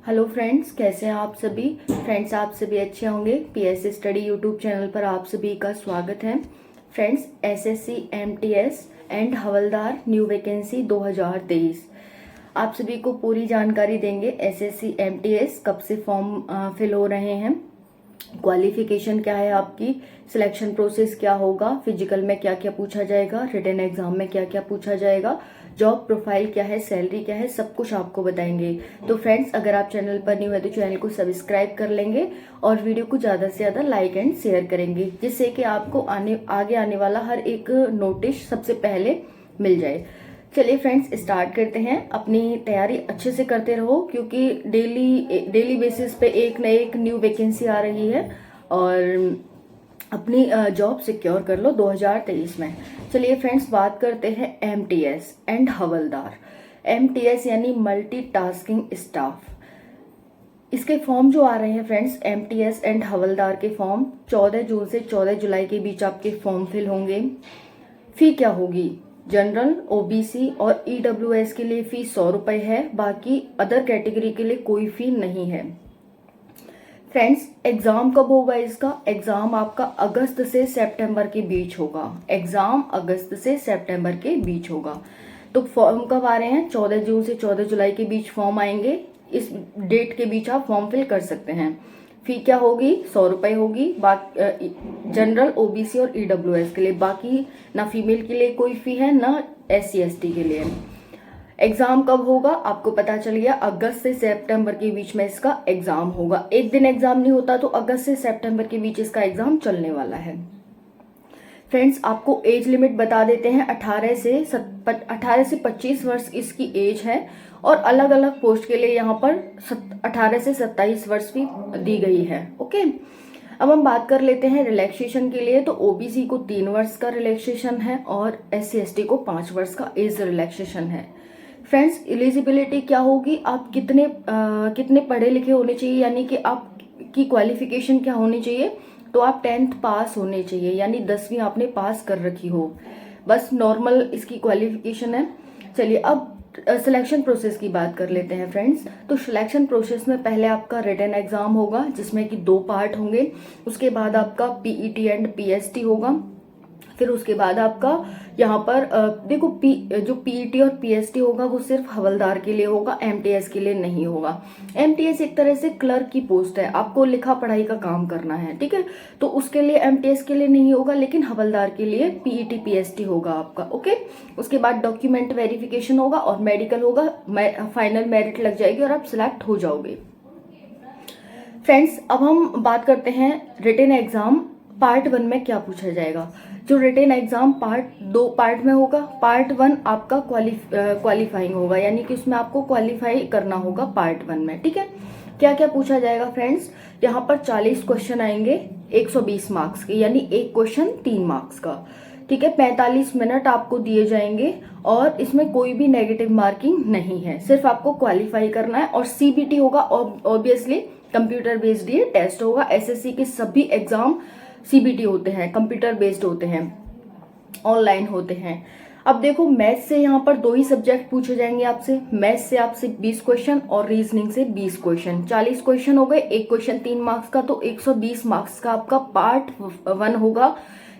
Hello friends, कैसे हैं आप सभी। फ्रेंड्स, आप सभी अच्छे होंगे। पीएस स्टडी यूट्यूब चैनल पर आप सभी का स्वागत है। Friends, SSC MTS and havildar new vacancy 2023 आप सभी को पूरी जानकारी देंगे। एसएससी एमटीएस कब से फॉर्म फिल हो रहे हैं, क्वालिफिकेशन क्या है आपकी, सिलेक्शन प्रोसेस क्या होगा, फिजिकल में क्या क्या पूछा जाएगा, रिटन एग्जाम में क्या क्या पूछा जाएगा, जॉब प्रोफाइल क्या है, सैलरी क्या है, सब कुछ आपको बताएंगे। तो फ्रेंड्स, अगर आप चैनल पर न्यू है तो चैनल को सब्सक्राइब कर लेंगे और वीडियो को ज़्यादा से ज़्यादा लाइक एंड शेयर करेंगे, जिससे कि आपको आगे आने वाला हर एक नोटिस सबसे पहले मिल जाए। चलिए फ्रेंड्स, स्टार्ट करते हैं। अपनी तैयारी अच्छे से करते रहो, क्योंकि डेली बेसिस पे एक न एक न्यू वैकेंसी आ रही है और अपनी जॉब सिक्योर कर लो 2023 में। चलिए फ्रेंड्स, बात करते हैं एमटीएस एंड हवलदार। एमटीएस यानी मल्टीटास्किंग स्टाफ। इसके फॉर्म जो आ रहे हैं फ्रेंड्स, एमटीएस एंड हवलदार के फॉर्म 14 जून से 14 जुलाई के बीच आपके फॉर्म फिल होंगे। फी क्या होगी? जनरल, ओबीसी और ईडब्ल्यूएस के लिए फी 100 रुपए है। बाकी अदर कैटेगरी के लिए कोई फी नहीं है। फ्रेंड्स, एग्जाम कब होगा इसका? एग्जाम आपका अगस्त से सितंबर के बीच होगा। एग्जाम अगस्त से सितंबर के बीच होगा। तो फॉर्म कब आ रहे हैं? 14 जून से 14 जुलाई के बीच फॉर्म आएंगे। इस डेट के बीच आप फॉर्म फिल कर सकते हैं। फी क्या होगी? 100 रुपए होगी। जनरल, ओबीसी और ईडब्ल्यूएस के लिए। बाकी ना फीमेल के लिए कोई फी है, ना एससी एसटी के लिए। एग्जाम कब होगा? आपको पता चल गया, अगस्त से सितंबर के बीच में इसका एग्जाम होगा। एक दिन एग्जाम नहीं होता, तो अगस्त से सितंबर के बीच इसका एग्जाम चलने वाला है। फ्रेंड्स, आपको एज लिमिट बता देते हैं। 18 से 25 वर्ष इसकी एज है और अलग अलग पोस्ट के लिए यहाँ पर 18 से 27 वर्ष भी दी गई है। ओके, अब हम बात कर लेते हैं रिलैक्सेशन के लिए। तो ओबीसी को 3 वर्ष का रिलैक्सेशन है और एससी एसटी को 5 वर्ष का एज रिलैक्सेशन है। फ्रेंड्स, एलिजिबिलिटी क्या होगी? आप कितने पढ़े लिखे होने चाहिए, यानी कि आपकी क्वालिफिकेशन क्या होनी चाहिए? तो आप 10th पास होने चाहिए, यानी 10वीं आपने पास कर रखी हो। बस नॉर्मल इसकी क्वालिफिकेशन है। चलिए, अब सिलेक्शन प्रोसेस की बात कर लेते हैं फ्रेंड्स। तो सिलेक्शन प्रोसेस में पहले आपका रिटन एग्जाम होगा, जिसमें कि 2 पार्ट होंगे। उसके बाद आपका पीईटी एंड पीएसटी होगा। फिर उसके बाद आपका यहाँ पर देखो, जो पीईटी और पीएसटी होगा वो सिर्फ हवलदार के लिए होगा, एमटीएस के लिए नहीं होगा। एमटीएस एक तरह से क्लर्क की पोस्ट है, आपको लिखा पढ़ाई का काम करना है, ठीक है। तो उसके लिए एमटीएस के लिए नहीं होगा, लेकिन हवलदार के लिए पीईटी पीएसटी होगा आपका। ओके, उसके बाद डॉक्यूमेंट वेरिफिकेशन होगा और मेडिकल होगा। फाइनल मेरिट लग जाएगी और आप सिलेक्ट हो जाओगे। फ्रेंड्स, अब हम बात करते हैं रिटन एग्जाम पार्ट 1 में क्या पूछा जाएगा। जो रिटन एग्जाम पार्ट 2 पार्ट में होगा। पार्ट 1 आपका क्वालिफाइंग होगा, यानी कि उसमें आपको क्वालिफाई करना होगा पार्ट 1 में, ठीक है। क्या क्या पूछा जाएगा फ्रेंड्स? यहाँ पर 40 क्वेश्चन आएंगे 120 मार्क्स के, यानी एक क्वेश्चन 3 मार्क्स का, ठीक है। 45 मिनट आपको दिए जाएंगे और इसमें कोई भी नेगेटिव मार्किंग नहीं है, सिर्फ आपको क्वालिफाई करना है। और सीबीटी होगा, ऑब्वियसली कंप्यूटर बेस्ड ये टेस्ट होगा। एसएससी के सभी एग्जाम सीबीटी होते हैं, कंप्यूटर बेस्ड होते हैं, ऑनलाइन होते हैं। अब देखो, मैथ्स से यहाँ पर 2 ही सब्जेक्ट पूछे जाएंगे आपसे। मैथ्स से आपसे 20 क्वेश्चन और रीजनिंग से 20 क्वेश्चन। 40 क्वेश्चन हो गए, एक क्वेश्चन 3 मार्क्स का, तो 120 मार्क्स का आपका पार्ट 1 होगा,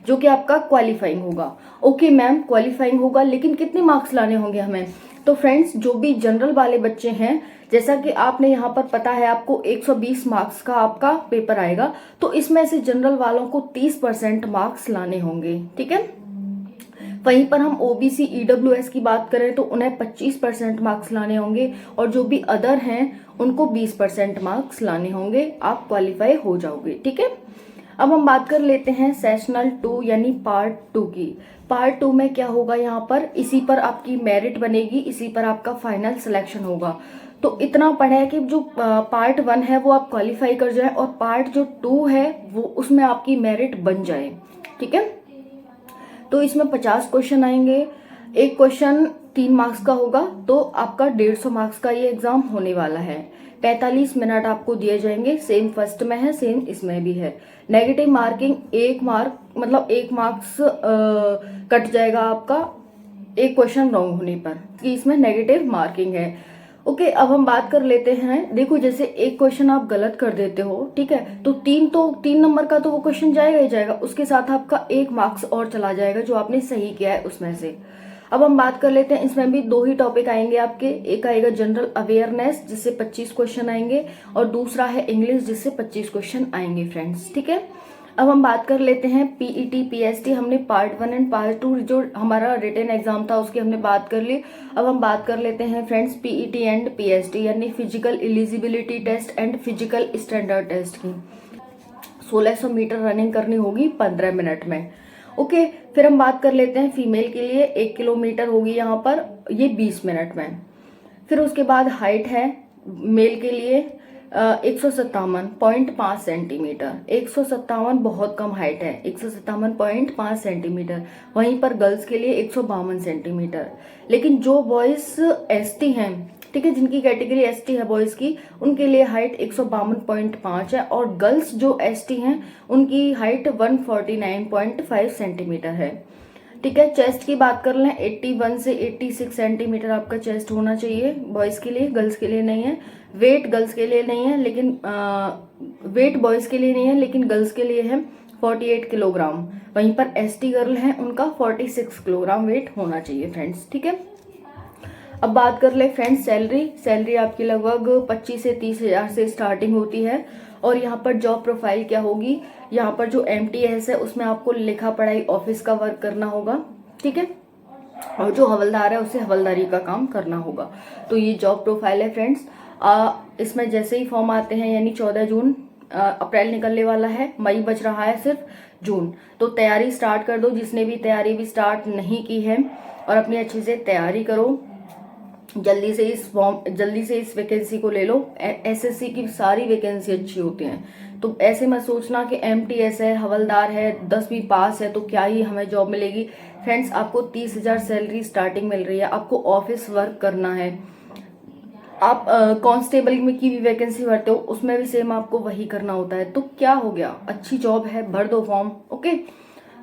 जो कि आपका क्वालिफाइंग होगा। ओके मैम, क्वालिफाइंग होगा, लेकिन कितने मार्क्स लाने होंगे हमें? तो फ्रेंड्स, जो भी जनरल वाले बच्चे हैं, जैसा कि आपने यहाँ पर पता है, आपको 120 मार्क्स का आपका पेपर आएगा, तो इसमें से जनरल वालों को 30% मार्क्स लाने होंगे, ठीक है। वहीं पर हम ओबीसी ईडब्ल्यूएस की बात करें तो उन्हें 25% मार्क्स लाने होंगे, और जो भी अदर हैं उनको 20% मार्क्स लाने होंगे। आप क्वालिफाई हो जाओगे, ठीक है। अब हम बात कर लेते हैं सेशनल 2 यानी पार्ट 2 की। पार्ट 2 में क्या होगा? यहाँ पर इसी पर आपकी मेरिट बनेगी, इसी पर आपका फाइनल सिलेक्शन होगा। तो इतना पढ़ा है कि जो पार्ट 1 है वो आप क्वालिफाई कर जाए, और पार्ट जो 2 है वो उसमें आपकी मेरिट बन जाए, ठीक है। तो इसमें 50 क्वेश्चन आएंगे, एक क्वेश्चन 3 मार्क्स का होगा, तो आपका 150 मार्क्स का ये एग्जाम होने वाला है। 45 मिनट आपको दिए जाएंगे, सेम फर्स्ट में है, सेम इसमें भी है। नेगेटिव मार्किंग 1 मार्क, मतलब 1 मार्क्स कट जाएगा आपका एक क्वेश्चन रॉन्ग होने पर, कि इसमें नेगेटिव मार्किंग है। ओके, अब हम बात कर लेते हैं। देखो जैसे एक क्वेश्चन आप गलत कर देते हो, ठीक है, तो 3 नंबर का तो वो क्वेश्चन जाएगा ही जाएगा, उसके साथ आपका 1 मार्क्स और चला जाएगा जो आपने सही किया है उसमें से। अब हम बात कर लेते हैं, इसमें भी 2 ही टॉपिक आएंगे आपके। एक आएगा जनरल अवेयरनेस जिससे 25 क्वेश्चन आएंगे, और दूसरा है इंग्लिश जिससे 25 क्वेश्चन आएंगे फ्रेंड्स, ठीक है। अब हम बात कर लेते हैं पीईटी पीएसटी। हमने पार्ट 1 एंड पार्ट 2 जो हमारा रिटन एग्जाम था उसकी हमने बात कर ली। अब हम बात कर लेते हैं फ्रेंड्स पीईटी एंड पीएसटी यानी physical eligibility test and physical standard test की। 1600 मीटर रनिंग करनी होगी 15 मिनट में। ओके, फिर हम बात कर लेते हैं फीमेल के लिए 1 किलोमीटर होगी यहाँ पर, ये 20 मिनट में। फिर उसके बाद हाइट है मेल के लिए 157.5 सेंटीमीटर। 157 बहुत कम हाइट है, 157.5 सेंटीमीटर। वहीं पर गर्ल्स के लिए 152 सेंटीमीटर। लेकिन जो बॉयज एसटी हैं, ठीक है, जिनकी कैटेगरी एसटी है बॉयज की, उनके लिए हाइट 152.5 है, और गर्ल्स जो एसटी हैं उनकी हाइट 149.5 सेंटीमीटर है, ठीक है। चेस्ट की बात कर लें, 81 से 86 सेंटीमीटर आपका चेस्ट होना चाहिए बॉयज के लिए, गर्ल्स के लिए नहीं है। वेट गर्ल्स के लिए नहीं है, लेकिन वेट बॉयज के लिए नहीं है, लेकिन गर्ल्स के लिए है 48 किलोग्राम। वहीं पर एसटी गर्ल है, उनका 46 किलोग्राम वेट होना चाहिए फ्रेंड्स, ठीक है। अब बात कर ले फ्रेंड्स सैलरी आपकी लगभग 25 से 30 हजार से स्टार्टिंग होती है। और यहाँ पर जॉब प्रोफाइल क्या होगी, यहाँ पर जो एमटीएस है उसमें आपको लिखा पढ़ाई ऑफिस का वर्क करना होगा, ठीक है, और जो हवलदार है उसे हवलदारी का काम करना होगा। तो ये जॉब प्रोफाइल है फ्रेंड्स। इसमें जैसे ही फॉर्म आते हैं, यानी 14 जून, अप्रैल निकलने वाला है, मई बच रहा है सिर्फ जून, तो तैयारी स्टार्ट कर दो जिसने भी तैयारी भी स्टार्ट नहीं की है, और अपनी अच्छे से तैयारी करो। जल्दी से इस वैकेंसी को ले लो। एसएससी की सारी वैकेंसी अच्छी होती हैं, तो ऐसे मत सोचना कि एमटीएस है, हवलदार है, 10वीं पास है तो क्या ही हमें जॉब मिलेगी। फ्रेंड्स, आपको 30,000 सैलरी स्टार्टिंग मिल रही है, आपको ऑफिस वर्क करना है। आप कांस्टेबल में की भी वैकेंसी भरते हो, उसमें भी सेम आपको वही करना होता है। तो क्या हो गया, अच्छी जॉब है, भर दो फॉर्म। ओके,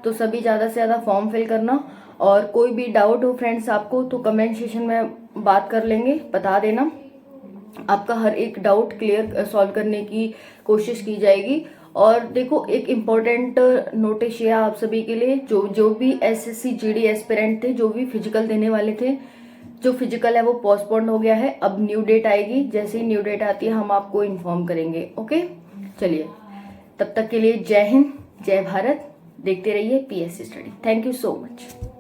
तो सभी ज्यादा से ज्यादा फॉर्म फिल करना। और कोई भी डाउट हो फ्रेंड्स आपको, तो कमेंट सेशन में बात कर लेंगे, बता देना। आपका हर एक डाउट क्लियर सॉल्व करने की कोशिश की जाएगी। और देखो, एक इम्पोर्टेंट नोटिस है आप सभी के लिए, जो भी एसएससी जीडी एस्पिरेंट थे, जो भी फिजिकल देने वाले थे, जो फिजिकल है वो पोस्टपोन हो गया है। अब न्यू डेट आएगी, जैसे ही न्यू डेट आती है हम आपको इन्फॉर्म करेंगे। ओके, चलिए, तब तक के लिए जय हिंद, जय भारत। देखते रहिए PSC study. Thank you so much.